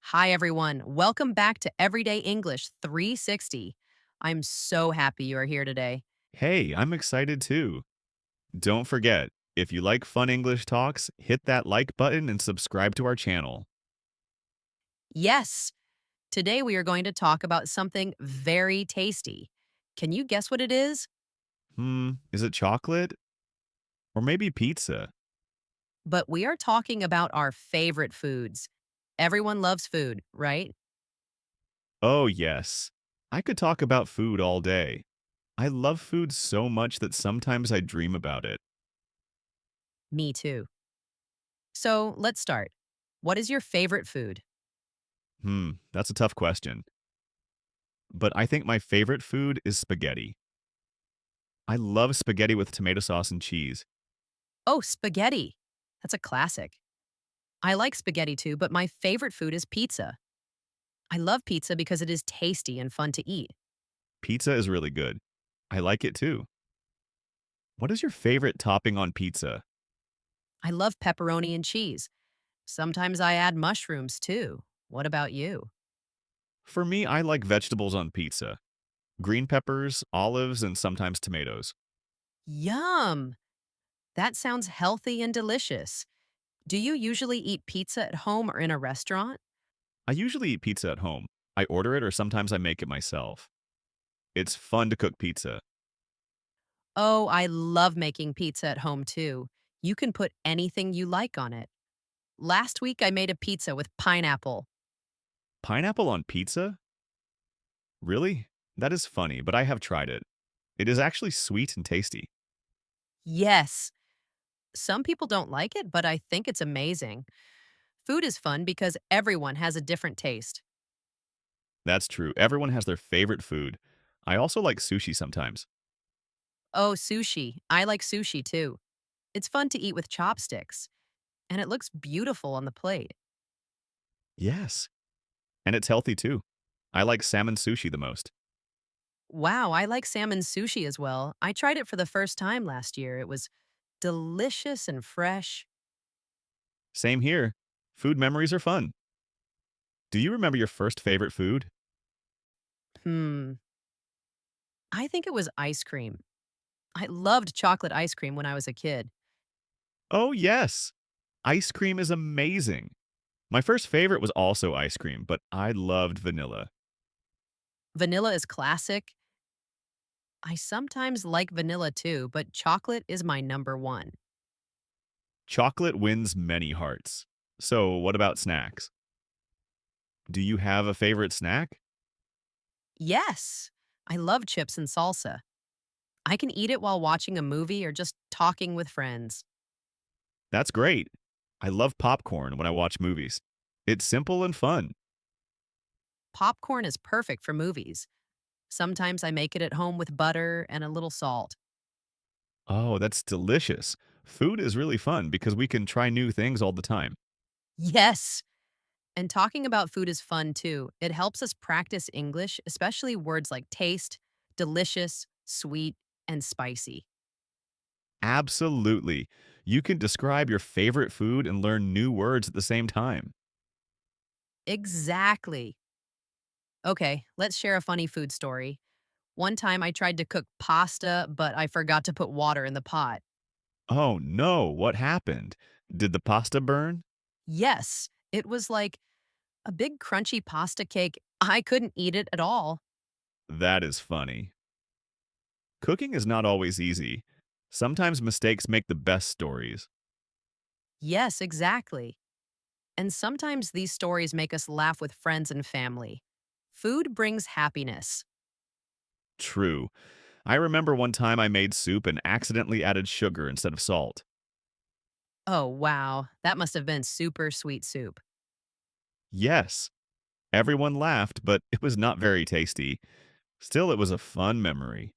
Hi, everyone. Welcome back to Everyday English 360. I'm so happy you are here today. Hey, I'm excited too. Don't forget, if you like fun English talks, hit that like button and subscribe to our channel. Yes, today we are going to talk about something very tasty. Can you guess what it is? Is it chocolate? Or maybe pizza? But we are talking about our favorite foods. Everyone loves food, right? Oh, yes. I could talk about food all day. I love food so much that sometimes I dream about it. Me too. So let's start. What is your favorite food? That's a tough question. But I think my favorite food is spaghetti. I love spaghetti with tomato sauce and cheese. Oh, spaghetti. That's a classic. I like spaghetti too, but my favorite food is pizza. I love pizza because it is tasty and fun to eat. Pizza is really good. I like it too. What is your favorite topping on pizza? I love pepperoni and cheese. Sometimes I add mushrooms too. What about you? For me, I like vegetables on pizza. Green peppers, olives, and sometimes tomatoes. Yum! That sounds healthy and delicious. Do you usually eat pizza at home or in a restaurant? I usually eat pizza at home. I order it or sometimes I make it myself. It's fun to cook pizza. Oh, I love making pizza at home too. You can put anything you like on it. Last week I made a pizza with pineapple. Pineapple on pizza? Really? That is funny, but I have tried it. It is actually sweet and tasty. Yes, some people don't like it, but I think it's amazing. Food is fun because everyone has a different taste. That's true. Everyone has their favorite food. I also like sushi sometimes. Oh, sushi. I like sushi too. It's fun to eat with chopsticks, and it looks beautiful on the plate. Yes. And it's healthy too. I like salmon sushi the most. Wow, I like salmon sushi as well. I tried it for the first time last year. It was delicious and fresh. Same here. Food memories are fun. Do you remember your first favorite food? Hmm. I think it was ice cream. I loved chocolate ice cream when I was a kid. Oh, yes. Ice cream is amazing. My first favorite was also ice cream, but I loved vanilla. Vanilla is classic. I sometimes like vanilla too, but chocolate is my number one. Chocolate wins many hearts. So, what about snacks? Do you have a favorite snack? Yes, I love chips and salsa. I can eat it while watching a movie or just talking with friends. That's great. I love popcorn when I watch movies. It's simple and fun. Popcorn is perfect for movies. Sometimes I make it at home with butter and a little salt. Oh, that's delicious. Food is really fun because we can try new things all the time. Yes! And talking about food is fun too. It helps us practice English, especially words like taste, delicious, sweet, and spicy. Absolutely. You can describe your favorite food and learn new words at the same time. Exactly. Okay, let's share a funny food story. One time I tried to cook pasta, but I forgot to put water in the pot. Oh no, what happened? Did the pasta burn? Yes, it was like a big crunchy pasta cake. I couldn't eat it at all. That is funny. Cooking is not always easy. Sometimes mistakes make the best stories. Yes, exactly. And sometimes these stories make us laugh with friends and family. Food brings happiness. True. I remember one time I made soup and accidentally added sugar instead of salt. Oh, wow. That must have been super sweet soup. Yes, everyone laughed, but it was not very tasty. Still, it was a fun memory.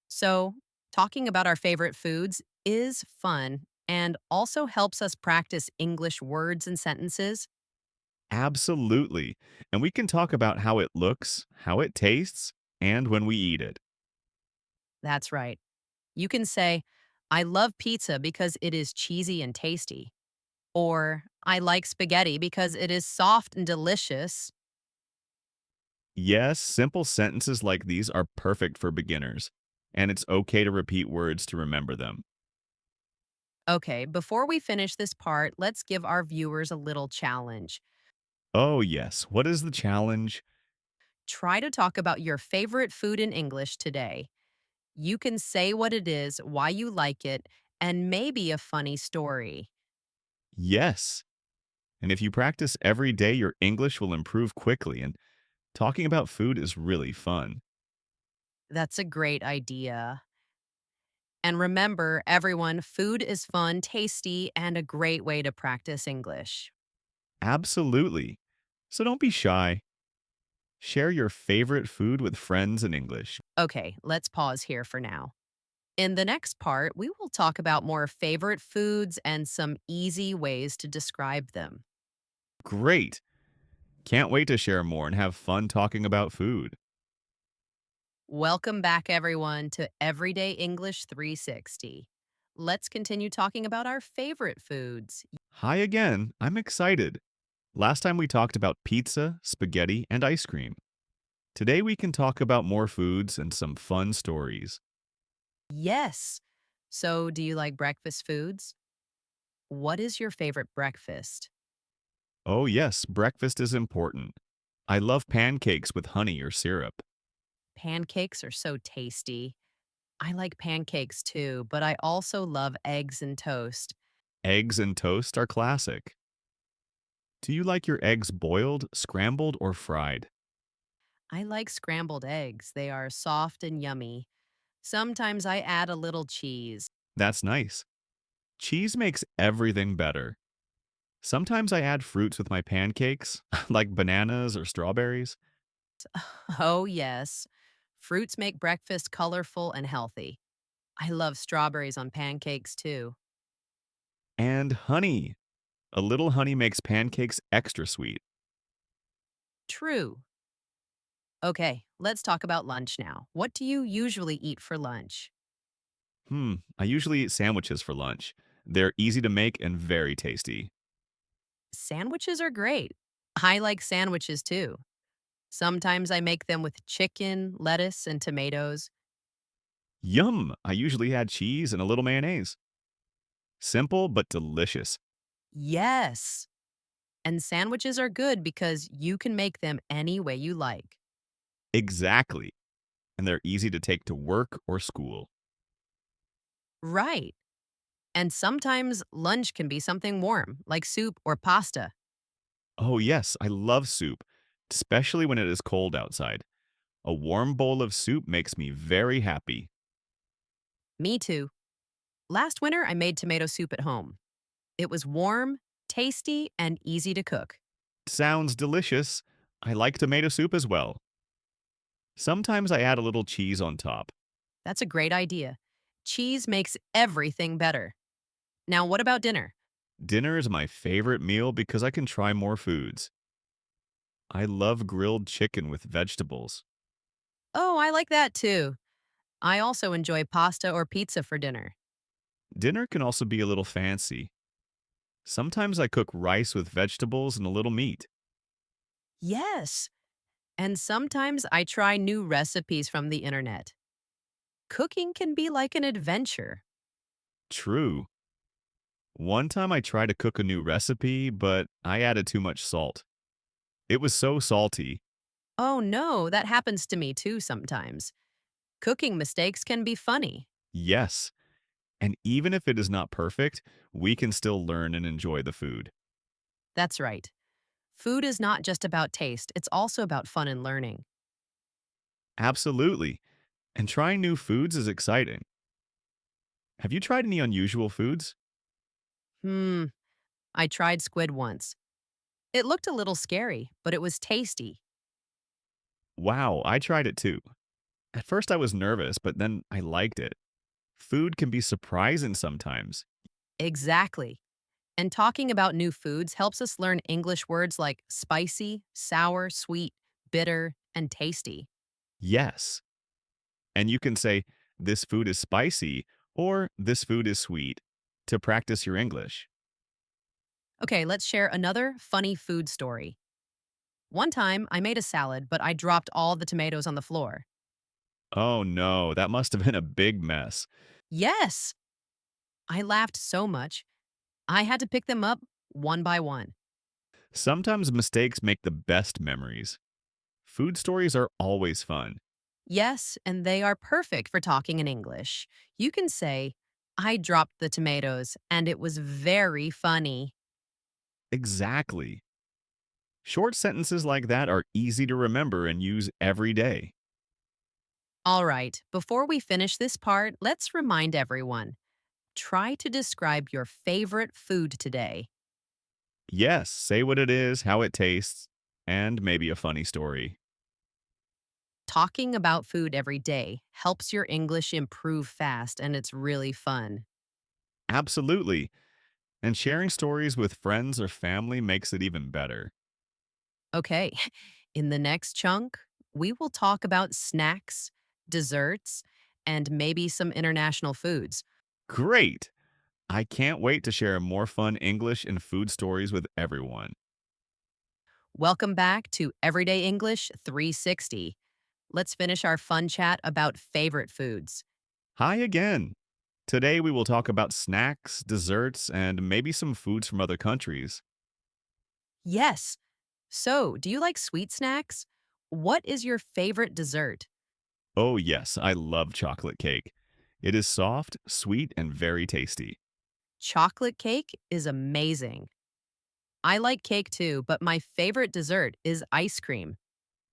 So, talking about our favorite foods is fun and also helps us practice English words and sentences. Absolutely. And we can talk about how it looks, how it tastes, and when we eat it. That's right. You can say, I love pizza because it is cheesy and tasty. Or, I like spaghetti because it is soft and delicious. Yes, simple sentences like these are perfect for beginners, and it's okay to repeat words to remember them. Okay, before we finish this part, let's give our viewers a little challenge. Oh, yes. What is the challenge? Try to talk about your favorite food in English today. You can say what it is, why you like it, and maybe a funny story. Yes. And if you practice every day, your English will improve quickly, and talking about food is really fun. That's a great idea. And remember, everyone, food is fun, tasty, and a great way to practice English. Absolutely. So don't be shy. Share your favorite food with friends in English. Okay, let's pause here for now. In the next part, we will talk about more favorite foods and some easy ways to describe them. Great. Can't wait to share more and have fun talking about food. Welcome back, everyone, to Everyday English 360. Let's continue talking about our favorite foods. Hi again. I'm excited. Last time we talked about pizza, spaghetti, and ice cream. Today we can talk about more foods and some fun stories. Yes. So, do you like breakfast foods? What is your favorite breakfast? Oh, yes, breakfast is important. I love pancakes with honey or syrup. Pancakes are so tasty. I like pancakes too, but I also love eggs and toast. Eggs and toast are classic. Do you like your eggs boiled, scrambled, or fried? I like scrambled eggs. They are soft and yummy. Sometimes I add a little cheese. That's nice. Cheese makes everything better. Sometimes I add fruits with my pancakes, like bananas or strawberries. Oh, yes. Fruits make breakfast colorful and healthy. I love strawberries on pancakes too. And honey. A little honey makes pancakes extra sweet. True. Okay, let's talk about lunch now. What do you usually eat for lunch? I usually eat sandwiches for lunch. They're easy to make and very tasty. Sandwiches are great. I like sandwiches too. Sometimes I make them with chicken, lettuce, and tomatoes. Yum! I usually add cheese and a little mayonnaise. Simple but delicious. Yes. And sandwiches are good because you can make them any way you like. Exactly. And they're easy to take to work or school. Right. And sometimes lunch can be something warm, like soup or pasta. Oh, yes, I love soup, especially when it is cold outside. A warm bowl of soup makes me very happy. Me too. Last winter, I made tomato soup at home. It was warm, tasty, and easy to cook. Sounds delicious. I like tomato soup as well. Sometimes I add a little cheese on top. That's a great idea. Cheese makes everything better. Now, what about dinner? Dinner is my favorite meal because I can try more foods. I love grilled chicken with vegetables. Oh, I like that too. I also enjoy pasta or pizza for dinner. Dinner can also be a little fancy. Sometimes I cook rice with vegetables and a little meat. Yes. And sometimes I try new recipes from the internet. Cooking can be like an adventure. True. One time I tried to cook a new recipe, but I added too much salt. It was so salty. Oh no, that happens to me too sometimes. Cooking mistakes can be funny. Yes. And even if it is not perfect, we can still learn and enjoy the food. That's right. Food is not just about taste, it's also about fun and learning. Absolutely. And trying new foods is exciting. Have you tried any unusual foods? Hmm, I tried squid once. It looked a little scary, but it was tasty. Wow, I tried it too. At first I was nervous, but then I liked it. Food can be surprising sometimes. Exactly. And talking about new foods helps us learn English words like spicy, sour, sweet, bitter, and tasty. Yes. And you can say, this food is spicy or this food is sweet to practice your English. Okay, let's share another funny food story. One time, I made a salad, but I dropped all the tomatoes on the floor. Oh no, that must have been a big mess. Yes! I laughed so much, I had to pick them up one by one. Sometimes mistakes make the best memories. Food stories are always fun. Yes, and they are perfect for talking in English. You can say, I dropped the tomatoes, and it was very funny. Exactly. Short sentences like that are easy to remember and use every day. All right, before we finish this part, let's remind everyone try to describe your favorite food today. Yes, say what it is, how it tastes, and maybe a funny story. Talking about food every day helps your English improve fast, and it's really fun. Absolutely. And sharing stories with friends or family makes it even better. Okay, in the next chunk, we will talk about snacks, desserts, and maybe some international foods. Great! I can't wait to share more fun English and food stories with everyone. Welcome back to Everyday English 360. Let's finish our fun chat about favorite foods. Hi again! Today we will talk about snacks, desserts, and maybe some foods from other countries. Yes. So, do you like sweet snacks? What is your favorite dessert? Oh, yes, I love chocolate cake. It is soft, sweet, and very tasty. Chocolate cake is amazing. I like cake too, but my favorite dessert is ice cream.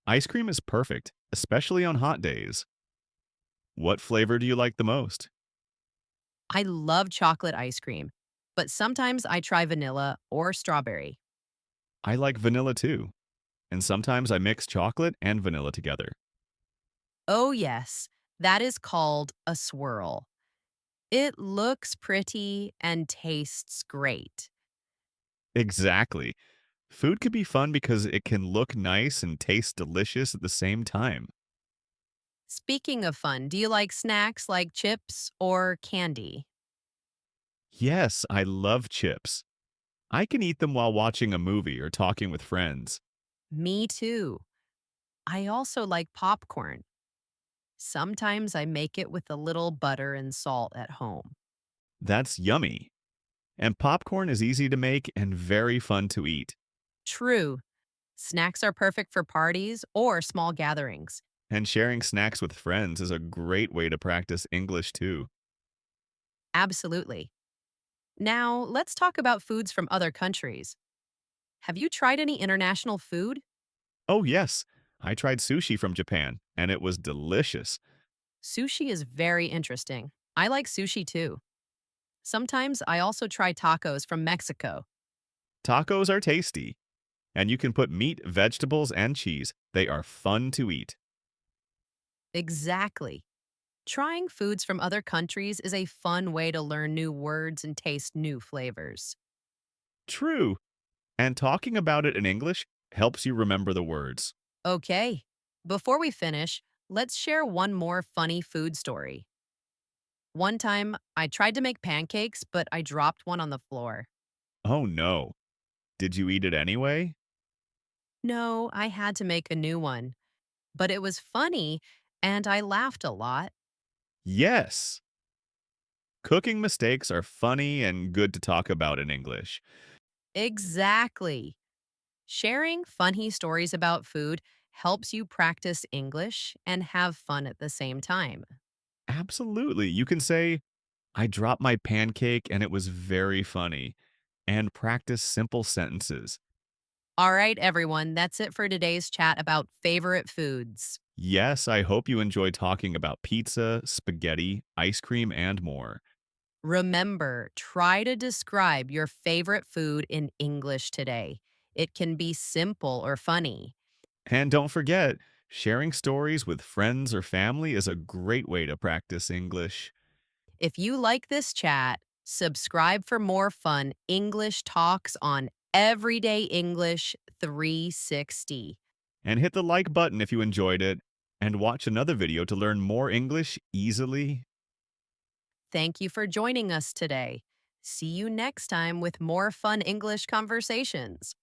Ice cream is perfect, especially on hot days. What flavor do you like the most? I love chocolate ice cream, but sometimes I try vanilla or strawberry. I like vanilla too, and sometimes I mix chocolate and vanilla together. Oh, yes, that is called a swirl. It looks pretty and tastes great. Exactly. Food can be fun because it can look nice and taste delicious at the same time. Speaking of fun, do you like snacks like chips or candy? Yes, I love chips. I can eat them while watching a movie or talking with friends. Me too. I also like popcorn. Sometimes I make it with a little butter and salt at home. That's yummy. And popcorn is easy to make and very fun to eat. True, snacks are perfect for parties or small gatherings. And sharing snacks with friends is a great way to practice English too. Absolutely. Now, let's talk about foods from other countries. Have you tried any international food? Oh, yes, I tried sushi from Japan, and it was delicious. Sushi is very interesting. I like sushi too. Sometimes I also try tacos from Mexico. Tacos are tasty, and you can put meat, vegetables, and cheese. They are fun to eat. Exactly. Trying foods from other countries is a fun way to learn new words and taste new flavors. True, and talking about it in English helps you remember the words. Okay, before we finish, let's share one more funny food story. One time, I tried to make pancakes, but I dropped one on the floor. Oh no, did you eat it anyway? No, I had to make a new one, but it was funny and I laughed a lot. Yes. Cooking mistakes are funny and good to talk about in English. Exactly. Sharing funny stories about food helps you practice English and have fun at the same time. Absolutely. You can say, I dropped my pancake and it was very funny, and practice simple sentences. All right, everyone, that's it for today's chat about favorite foods. Yes, I hope you enjoy talking about pizza, spaghetti, ice cream, and more. Remember, try to describe your favorite food in English today. It can be simple or funny. And don't forget, sharing stories with friends or family is a great way to practice English. If you like this chat, subscribe for more fun English talks on Everyday English 360. And hit the like button if you enjoyed it, and watch another video to learn more English easily. Thank you for joining us today. See you next time with more fun English conversations.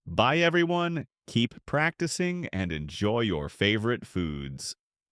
Bye, everyone. Keep practicing and enjoy your favorite foods.